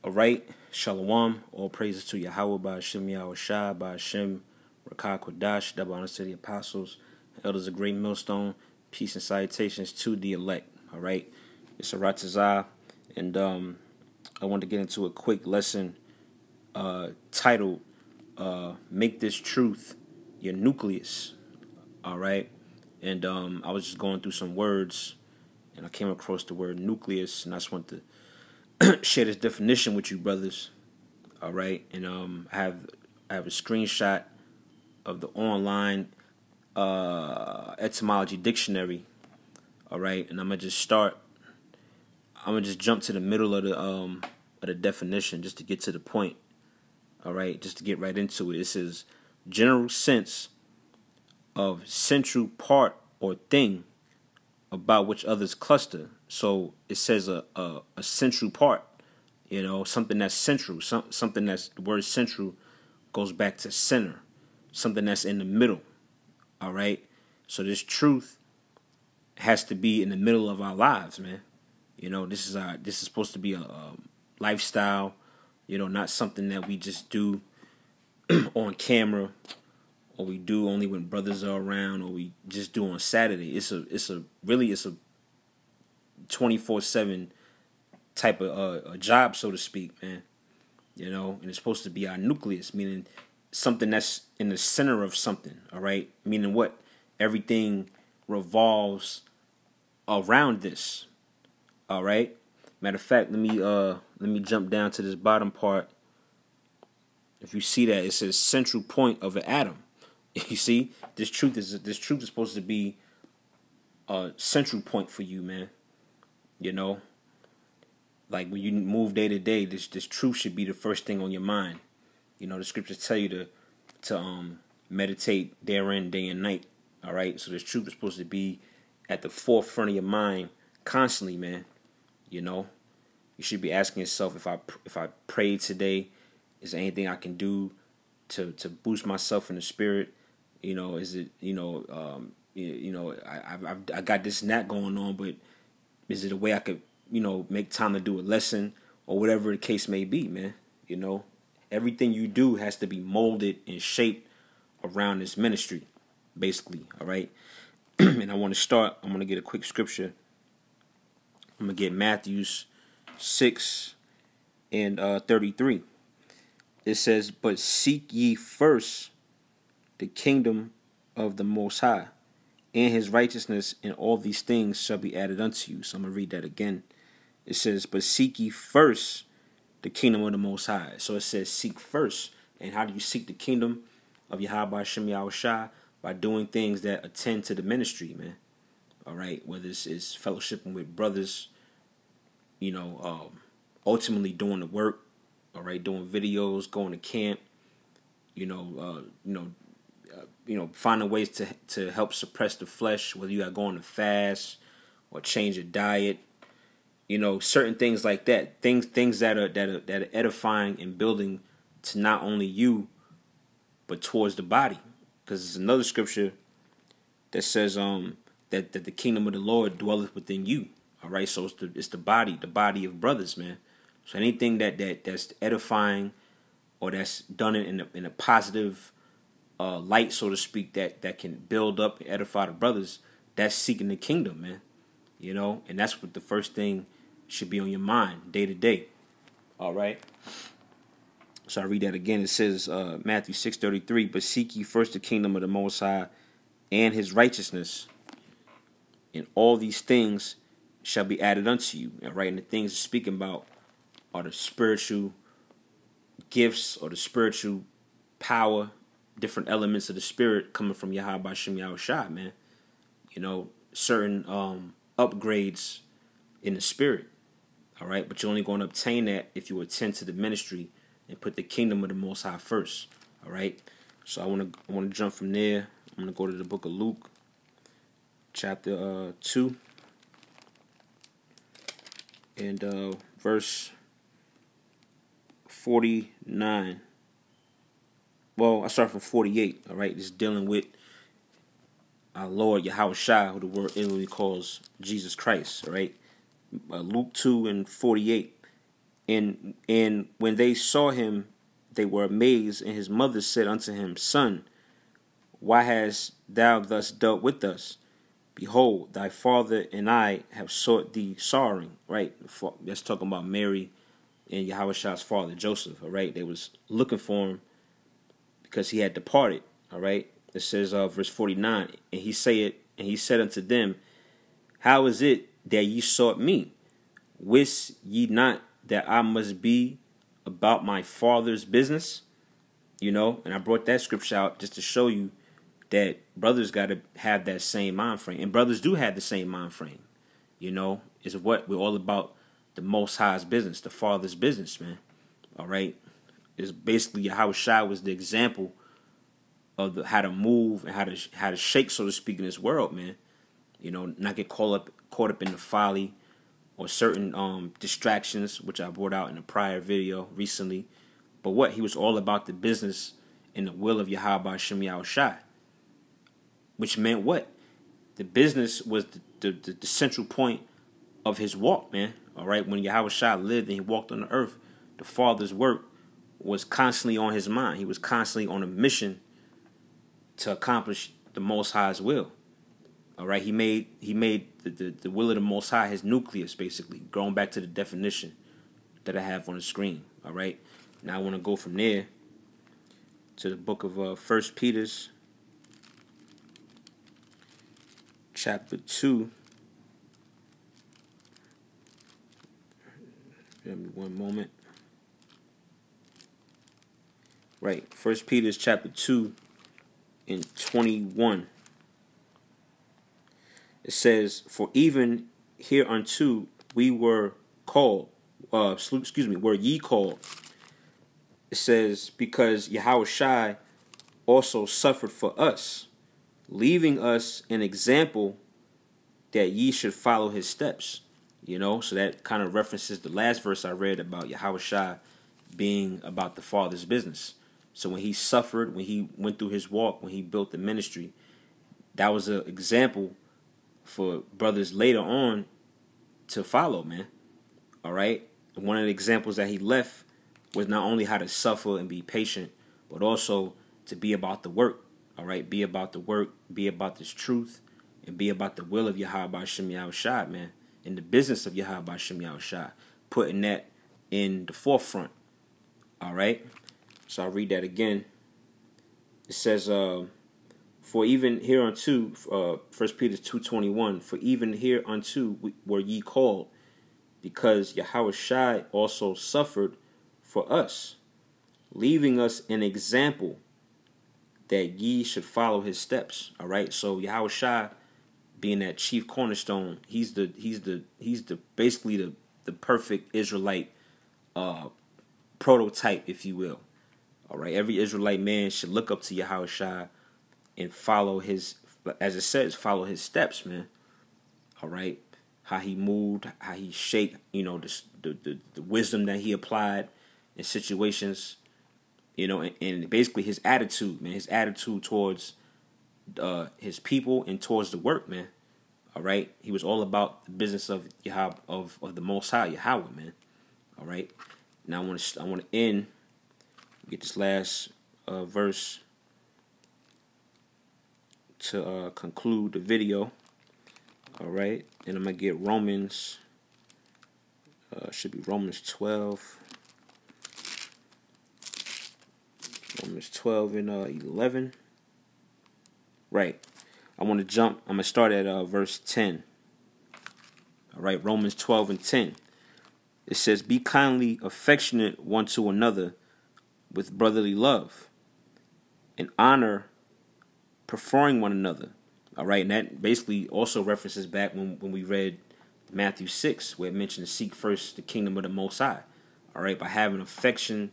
All right, Shalom. All praises to Yahweh by Hashem Yahweh Shai by Hashem Rakah Kodash. Double honors to the apostles, elders of Great Millstone. Peace and salutations to the elect. All right, it's a Ratazah, and I want to get into a quick lesson titled "Make This Truth Your Nucleus." All right, and I was just going through some words, and I came across the word nucleus, and I just want to share this definition with you, brothers. All right, and I have a screenshot of the online etymology dictionary. All right, and I'm gonna just jump to the middle of the definition just to get to the point. All right, just to get right into it. It says general sense of central part or thing about which others cluster. So it says a central part, something that's central, something that's, the word central goes back to center, something that's in the middle. All right. So this truth has to be in the middle of our lives, man. This is supposed to be a lifestyle, not something that we just do on camera, or we do only when brothers are around, or we just do on Saturday. It's a 24/7 type of a job, so to speak, man. And it's supposed to be our nucleus, meaning something that's in the center of something. All right, meaning what? Everything revolves around this. All right. Matter of fact, let me jump down to this bottom part. If you see that, it says central point of an atom. You see, this truth is supposed to be a central point for you, man. Like when you move day to day, this truth should be the first thing on your mind. The scriptures tell you to meditate therein day and night. All right, so this truth is supposed to be at the forefront of your mind constantly, man. You should be asking yourself, if I prayed today, is there anything I can do to boost myself in the spirit? Is it I got this and that going on, but is it a way I could make time to do a lesson or whatever the case may be, man? Everything you do has to be molded and shaped around this ministry, basically. All right. And I'm going to get a quick scripture. I'm going to get Matthew 6 and 33. It says, "But seek ye first the kingdom of the Most High, and his righteousness, and all these things shall be added unto you." So I'm going to read that again. It says, "But seek ye first the kingdom of the Most High." So it says seek first. And how do you seek the kingdom of Yahweh Hashem Yahweh Shai? By doing things that attend to the ministry, man. All right, whether it's fellowshipping with brothers, ultimately doing the work. All right, doing videos, going to camp. Finding ways to help suppress the flesh, whether you are going to fast or change your diet. Certain things like that. Things that are edifying and building to not only you, but towards the body. Because there's another scripture that says that the kingdom of the Lord dwelleth within you. All right, so it's the body of brothers, man. So anything that's edifying or that's done in a positive light, so to speak, that can build up and edify the brothers, that's seeking the kingdom, man. And that's what the first thing should be on your mind day to day. All right. So I read that again. It says Matthew 6:33, "But seek ye first the kingdom of the Most High and his righteousness, and all these things shall be added unto you." All right, and the things it's speaking about are the spiritual gifts or the spiritual power, different elements of the spirit coming from Yahweh Hashem Yahweh Shai, man. Certain upgrades in the spirit. All right, but you're only going to obtain that if you attend to the ministry and put the kingdom of the Most High first. All right, so I want to jump from there. I'm going to go to the book of Luke, chapter 2, and verse 49. Well, I start from 48. All right, just dealing with our Lord Yahweh Shai, who the word literally calls Jesus Christ. All right, Luke 2 and 48. And when they saw him, they were amazed. And his mother said unto him, Son, why hast thou thus dealt with us? Behold, thy father and I have sought thee sorrowing. Right? That's talking about Mary and Yahushua's father, Joseph. All right? They was looking for him because he had departed. All right? It says, verse 49, and he said unto them, How is it that ye sought me? Wist ye not that I must be about my father's business? You know, and I brought that scripture out just to show you that brothers got to have that same mind frame. And brothers do have the same mind frame. You know, is what we're all about, the Most High's business, the Father's business, man. All right? It's basically Yahushua was the example of how to move and how to shake, so to speak, in this world, man. You know, not get caught up in the folly or certain distractions, which I brought out in a prior video recently. But what? He was all about the business and the will of Yahweh Shem Yahushua. Which meant what? The business was the central point of his walk, man. All right? When Yahushua lived and he walked on the earth, the Father's work was constantly on his mind. He was constantly on a mission to accomplish the Most High's will. All right? He made the will of the Most High his nucleus, basically, going back to the definition that I have on the screen. All right? Now I want to go from there to the book of 1 Peter's chapter 2. Give me one moment. Right, 1 Peter's chapter 2 and 21. It says, For even hereunto we were called, were ye called. It says, because Yahushua also suffered for us, leaving us an example that ye should follow his steps. You know, so that kind of references the last verse I read about Yahushua being about the Father's business. So when he suffered, when he went through his walk, when he built the ministry, that was an example for brothers later on to follow, man. All right? And one of the examples that he left was not only how to suffer and be patient, but also to be about the work. All right? Be about the work, be about this truth, and be about the will of Yahweh Shem Yahushua, man. In the business of Yahweh Shem Yahushua, putting that in the forefront. All right? So I'll read that again. It says, for even hereunto, 1 Peter 2:21, for even hereunto were ye called, because Yahushua also suffered for us, leaving us an example that ye should follow his steps. All right? So Yahushua, being that chief cornerstone, he's basically the perfect Israelite prototype, if you will. All right, every Israelite man should look up to Yahushua and follow his, as it says, follow his steps, man. All right, how he moved, how he shaped, you know, the wisdom that he applied in situations, you know, and basically his attitude, man, his attitude towards his people and towards the work, man. All right, he was all about the business of Yahweh, of the Most High, Yahweh, man. All right, now I want to end. Get this last verse to conclude the video. All right, and I'm gonna get Romans. Should be Romans 12. Romans 12 and 11. Right. I want to jump. I'm gonna start at verse 10. All right, Romans 12 and 10. It says, "Be kindly affectionate one to another with brotherly love, and honor, preferring one another." All right, and that basically also references back when we read Matthew 6, where it mentioned to seek first the kingdom of the Most High. All right, by having affection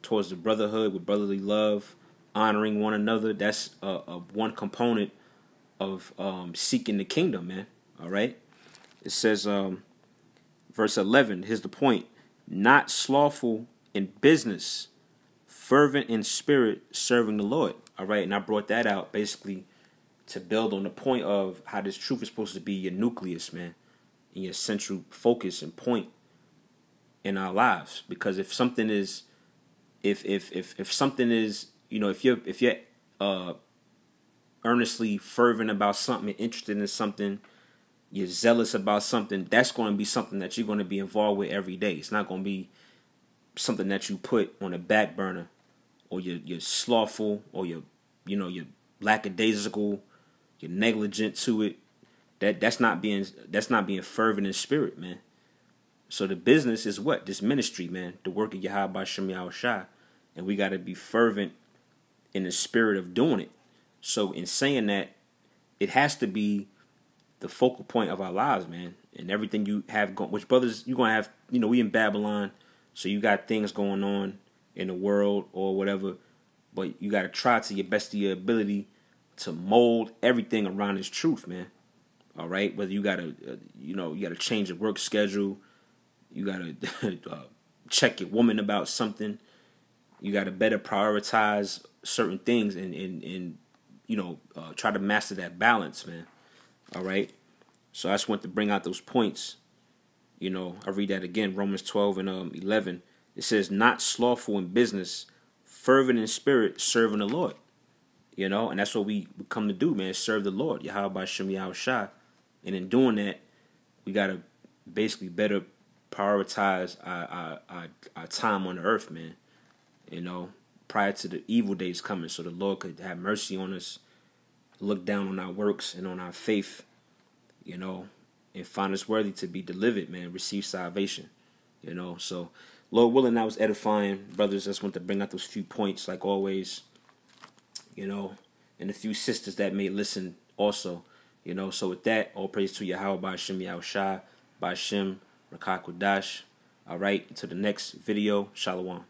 towards the brotherhood with brotherly love, honoring one another, that's one component of seeking the kingdom, man. All right, it says, verse 11, here's the point: not slothful in business, fervent in spirit, serving the Lord. All right, and I brought that out basically to build on the point of how this truth is supposed to be your nucleus, man, and your central focus and point in our lives. Because if something is, if something is, if you're earnestly fervent about something, interested in something, you're zealous about something, that's going to be something that you're going to be involved with every day. It's not going to be something that you put on a back burner, or you're slothful, or you're lackadaisical, you're negligent to it. That's not being fervent in spirit, man. So the business is what? This ministry, man. The work of Yahweh B'Shem Yahushua. And we got to be fervent in the spirit of doing it. So in saying that, it has to be the focal point of our lives, man. And everything you have going, which brothers, you're going to have, we in Babylon. So you got things going on in the world or whatever. But you got to try to your best of your ability to mold everything around this truth, man. All right? Whether you got to, you got to change your work schedule. You got to check your woman about something. You got to better prioritize certain things and try to master that balance, man. All right? So I just want to bring out those points. I read that again, Romans 12 and 11. It says, not slothful in business, fervent in spirit, serving the Lord. And that's what we come to do, man, serve the Lord, Yahweh B'Shem Yahushua. And in doing that, we got to basically better prioritize our time on the earth, man. Prior to the evil days coming, so the Lord could have mercy on us, look down on our works and on our faith, and find us worthy to be delivered, man, receive salvation, So, Lord willing, that was edifying, brothers. I just want to bring out those few points, like always, and a few sisters that may listen also, So with that, all praise to Yahweh B'Shem Yahushua, B'Shem Rakah Kodash. All right, until the next video, Shalom.